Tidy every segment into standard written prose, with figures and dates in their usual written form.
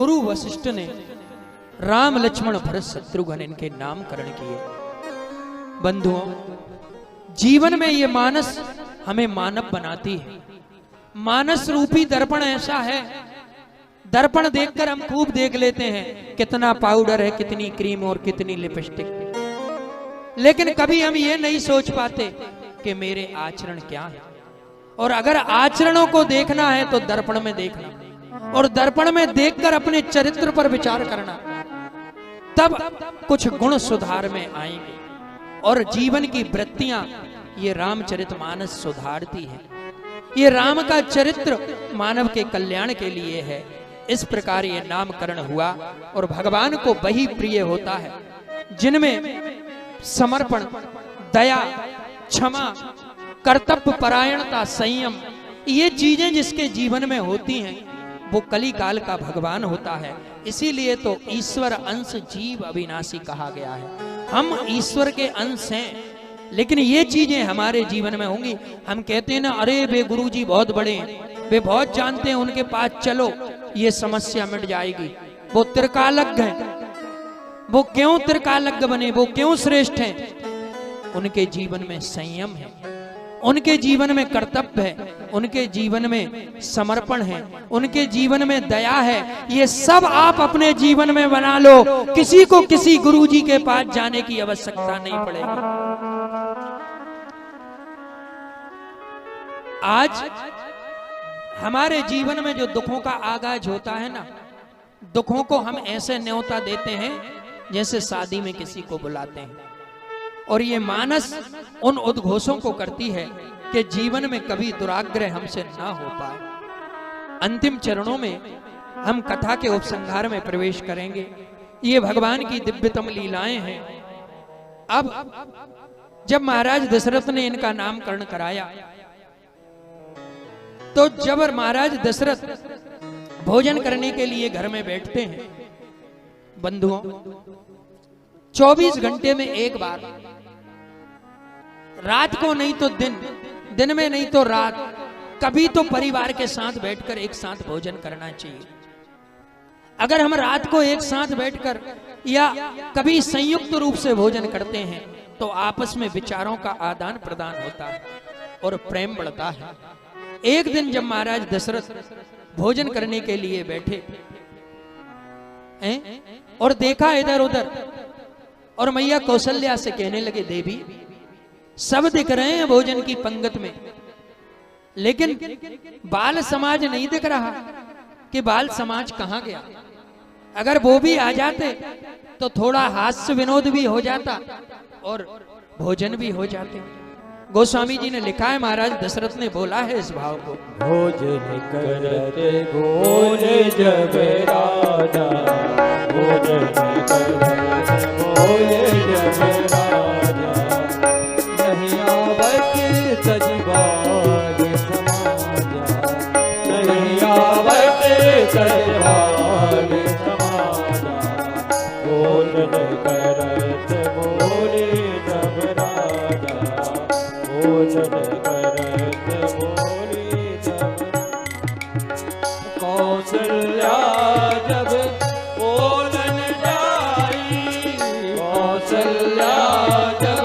गुरु वशिष्ठ ने राम लक्ष्मण भरत शत्रुघ्न इनके नामकरण किए। बंधुओं, जीवन में ये मानस हमें मानव बनाती है। मानस रूपी दर्पण ऐसा है, दर्पण देखकर हम खूब देख लेते हैं कितना पाउडर है, कितनी क्रीम और कितनी लिपस्टिक, लेकिन कभी हम ये नहीं सोच पाते कि मेरे आचरण क्या है। और अगर आचरणों को देखना है तो दर्पण में देखना, और दर्पण में देखकर अपने चरित्र पर विचार करना, तब कुछ गुण सुधार में आएंगे और जीवन की वृत्तियां ये रामचरितमानस सुधारती है। ये राम का चरित्र मानव के कल्याण के लिए है। इस प्रकार ये नामकरण हुआ और भगवान को वही प्रिय होता है जिनमें समर्पण, दया, क्षमा, कर्तव्य परायणता, संयम, ये चीजें जिसके जीवन में होती हैं वो कली काल का भगवान होता है। इसीलिए तो ईश्वर अंश जीव अविनाशी कहा गया है। हम ईश्वर के अंश हैं, लेकिन ये चीजें हमारे जीवन में होंगी। हम कहते हैं ना, अरे वे गुरुजी बहुत बड़े हैं, वे बहुत जानते हैं, उनके पास चलो ये समस्या मिट जाएगी। वो त्रिकालज्ञ हैं। वो क्यों त्रिकालज्ञ बने, वो क्यों श्रेष्ठ हैं? उनके जीवन में संयम है, उनके जीवन में कर्तव्य है, उनके जीवन में समर्पण है, उनके जीवन में दया है। ये सब आप अपने जीवन में बना लो, किसी को किसी गुरुजी के पास जाने की आवश्यकता नहीं पड़ेगी। आज हमारे जीवन में जो दुखों का आगाज होता है ना, दुखों को हम ऐसे न्योता देते हैं जैसे शादी में किसी को बुलाते हैं। और ये मानस उन उद्घोषों को करती है कि जीवन में कभी दुराग्रह हमसे ना हो पाए। अंतिम चरणों में हम कथा के उपसंहार में प्रवेश करेंगे। ये भगवान की दिव्यतम लीलाएं हैं। अब जब महाराज दशरथ ने इनका नामकरण कराया, तो जब महाराज दशरथ भोजन करने के लिए घर में बैठते हैं, बंधुओं, 24 घंटे में एक बार, रात को नहीं तो दिन, दिन में नहीं तो रात, कभी तो परिवार के साथ बैठकर एक साथ भोजन करना चाहिए। अगर हम रात को एक साथ बैठकर या कभी संयुक्त रूप से भोजन करते हैं तो आपस में विचारों का आदान प्रदान होता है और प्रेम बढ़ता है। एक दिन जब महाराज दशरथ भोजन करने के लिए बैठे और देखा इधर उधर, और मैया कौशल्या से कहने लगे, देवी सब दिख रहे हैं भोजन की पंगत में, लेकिन बाल समाज नहीं दिख रहा कि बाल समाज कहां गया। अगर वो भी आ जाते तो थोड़ा हास्य विनोद भी हो जाता और भोजन भी हो जाते। गोस्वामी जी ने लिखा है, महाराज दशरथ ने बोला है इस भाव को, भोजन करते भोले जब राजा, भोजन करते भोले जब राजा, नहीं आवत सजबाग समाजा, नहीं आवत सजबाग समाजा, भोजन करत भोले जब राजा, भोजन करत भोले जब, कौशल्या जब बोलन जाई, कौशल्या जब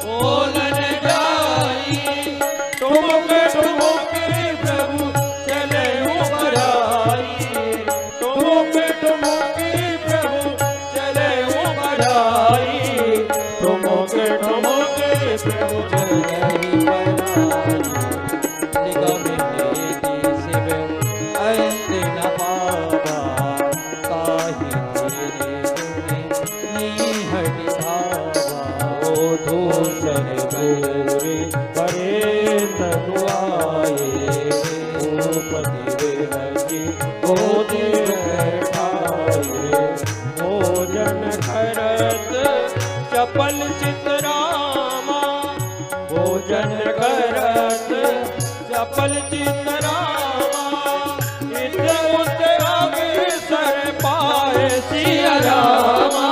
बोलन जाई, ठुमुक ठुमुक प्रभु चले उबराई, ठुमुक ठुमुक प्रभु चले उबराई, ठुमुक ठुमुक प्रभु चले उबराई, निगम निधि शिव अंत न पावा, काहि तेरे गुण निहट धावा, ओ दूसर गौरी परे तनुआए, भूपति विरची गोदी बैठाए, भोजन करत चपल चितरामा, भोजन करत चपल चितरामा, इत उत आगे सर पाए सिया रामा,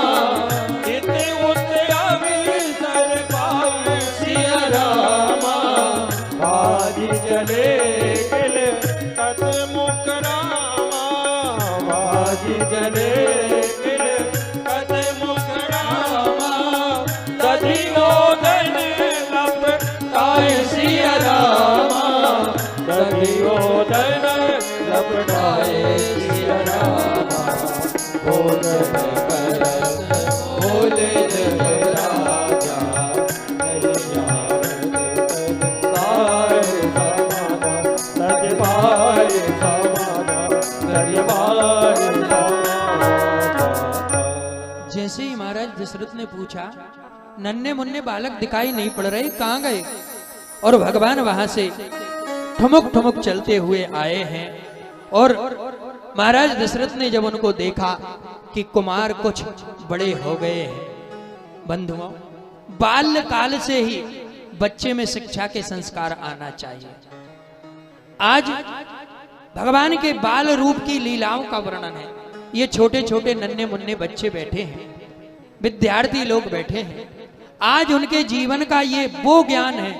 इत उत आगे सर पाए सिया रामा, बाजी चले गिल तत मुकरामा, बाजी जने गिरकत मुखड़ामा दधियो धन लपटाए सिया रामा दधियो धन लपटाए सिया रामा बोल बोले जग राजा जैसे ही महाराज दशरथ ने पूछा, नन्हे मुन्ने बालक दिखाई नहीं पड़ रहे, कहां गए? और भगवान वहां से ठुमुक ठुमुक चलते हुए आए हैं। और महाराज दशरथ ने जब उनको देखा कि कुमार कुछ बड़े हो गए हैं, बंधुओं, बाल्य काल से ही बच्चे में शिक्षा के संस्कार आना चाहिए। आज भगवान के बाल रूप की लीलाओं का वर्णन है। ये छोटे छोटे नन्हे मुन्ने बच्चे बैठे हैं, विद्यार्थी लोग बैठे हैं। आज उनके जीवन का ये वो ज्ञान है,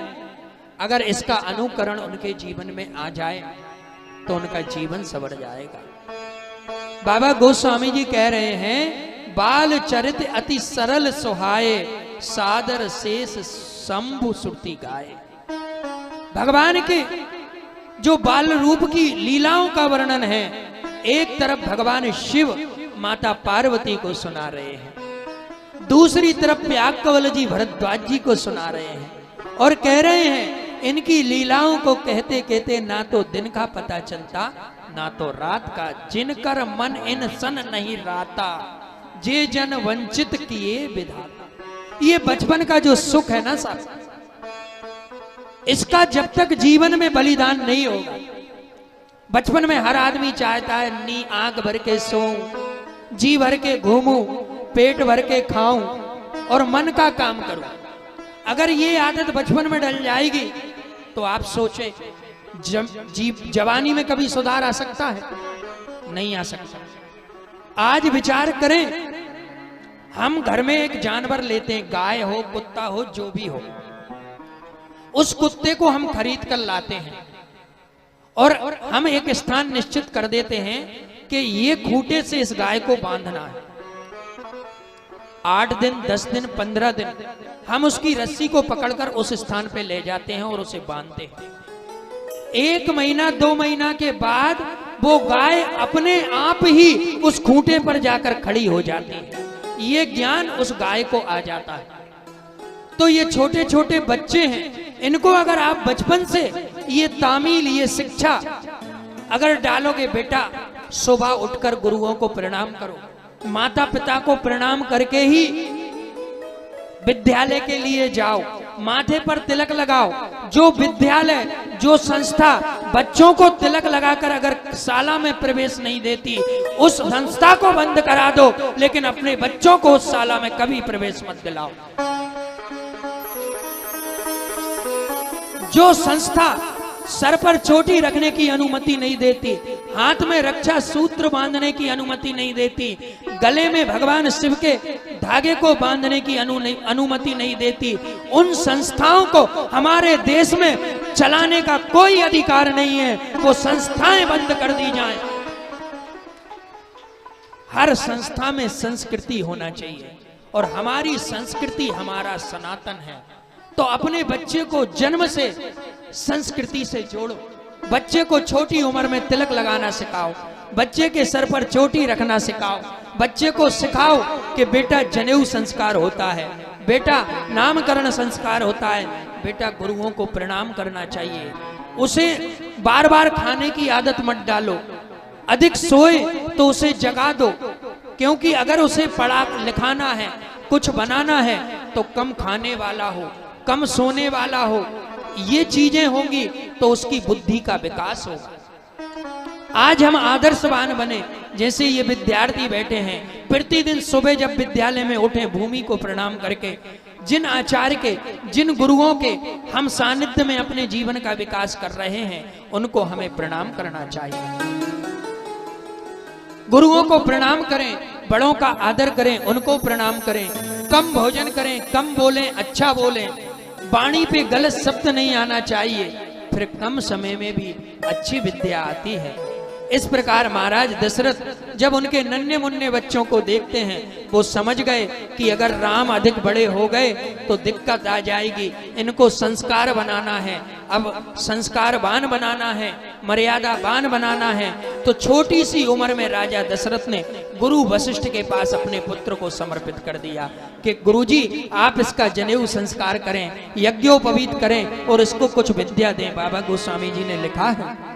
अगर इसका अनुकरण उनके जीवन में आ जाए तो उनका जीवन संवर जाएगा। बाबा गोस्वामी जी कह रहे हैं, बाल चरित अति सरल सुहाए सादर शेष शंभु सुरती गाए। भगवान के जो बाल रूप की लीलाओं का वर्णन है, एक तरफ भगवान शिव माता पार्वती को सुना रहे हैं, दूसरी तरफ प्याकवल जी भरद्वाज जी को सुना रहे हैं और कह रहे हैं, इनकी लीलाओं को कहते कहते ना तो दिन का पता चलता ना तो रात का, जिनकर मन इन सन नहीं राता जे जन वंचित किए विधाता। ये बचपन का जो सुख है ना साहब, इसका जब तक जीवन में बलिदान नहीं होगा। बचपन में हर आदमी चाहता है नी आंख भर के सोऊं, जी भर के घूमूं, पेट भर के खाऊं और मन का काम करूं। अगर ये आदत बचपन में डल जाएगी तो आप सोचें जवानी में कभी सुधार आ सकता है? नहीं आ सकता। आज विचार करें, हम घर में एक जानवर लेते हैं, गाय हो कुत्ता हो जो भी हो, उस कुत्ते को हम खरीद कर लाते हैं और हम एक स्थान निश्चित कर देते हैं कि ये खूंटे से इस गाय को बांधना है। 8 दिन 10 दिन 15 दिन हम उसकी रस्सी को पकड़कर उस स्थान पे ले जाते हैं और उसे बांधते हैं। 1 महीना 2 महीना के बाद वो गाय अपने आप ही उस खूंटे पर जाकर खड़ी हो जाती है। ये ज्ञान उस गाय को आ जाता है। तो ये छोटे छोटे बच्चे हैं, इनको अगर आप बचपन से ये तामील, ये शिक्षा अगर डालोगे, बेटा सुबह उठकर गुरुओं को प्रणाम करो, माता पिता को प्रणाम करके ही विद्यालय के लिए जाओ, माथे पर तिलक लगाओ। जो विद्यालय, जो संस्था बच्चों को तिलक लगाकर अगर शाला में प्रवेश नहीं देती, उस संस्था को बंद करा दो, लेकिन अपने बच्चों को उस शाला में कभी प्रवेश मत दिलाओ। जो संस्था सर पर चोटी रखने की अनुमति नहीं देती, हाथ में रक्षा सूत्र बांधने की अनुमति नहीं देती, गले में भगवान शिव के धागे को बांधने की अनुमति नहीं देती, उन संस्थाओं को हमारे देश में चलाने का कोई अधिकार नहीं है। वो संस्थाएं बंद कर दी जाएं। हर संस्था में संस्कृति होना चाहिए और हमारी संस्कृति हमारा सनातन है। तो अपने बच्चे को जन्म से संस्कृति से जोड़ो। बच्चे को छोटी उम्र में तिलक लगाना सिखाओ, बच्चे के सर पर चोटी रखना सिखाओ, बच्चे को सिखाओ कि बेटा जनेऊ संस्कार होता है, बेटा नामकरण संस्कार होता है, बेटा गुरुओं को प्रणाम करना चाहिए। उसे बार बार खाने की आदत मत डालो, अधिक सोए तो उसे जगा दो, क्योंकि अगर उसे पढ़ा लिखाना है, कुछ बनाना है तो कम खाने वाला हो, कम सोने वाला हो, ये चीजें होंगी तो उसकी बुद्धि का विकास होगा। आज हम आदर्शवान बने, जैसे ये विद्यार्थी बैठे हैं, प्रतिदिन सुबह जब विद्यालय में उठे, भूमि को प्रणाम करके जिन आचार्य के, जिन गुरुओं के हम सानिध्य में अपने जीवन का विकास कर रहे हैं, उनको हमें प्रणाम करना चाहिए। गुरुओं को प्रणाम करें, बड़ों का आदर करें, उनको प्रणाम करें, कम भोजन करें, कम बोलें, अच्छा बोलें, वाणी पे गलत शब्द नहीं आना चाहिए, फिर कम समय में भी अच्छी विद्या आती है। इस प्रकार महाराज दशरथ जब उनके नन्हे मुन्ने बच्चों को देखते हैं, वो समझ गए कि अगर राम अधिक बड़े हो गए तो दिक्कत आ जाएगी, इनको संस्कार बनाना है, अब संस्कारवान बनाना है, मर्यादावान बनाना है। तो छोटी सी उम्र में राजा दशरथ ने गुरु वशिष्ठ के पास अपने पुत्र को समर्पित कर दिया कि गुरुजी आप इसका जनेऊ संस्कार करें, यज्ञोपवीत करें और इसको कुछ विद्या दें। बाबा गोस्वामी जी ने लिखा है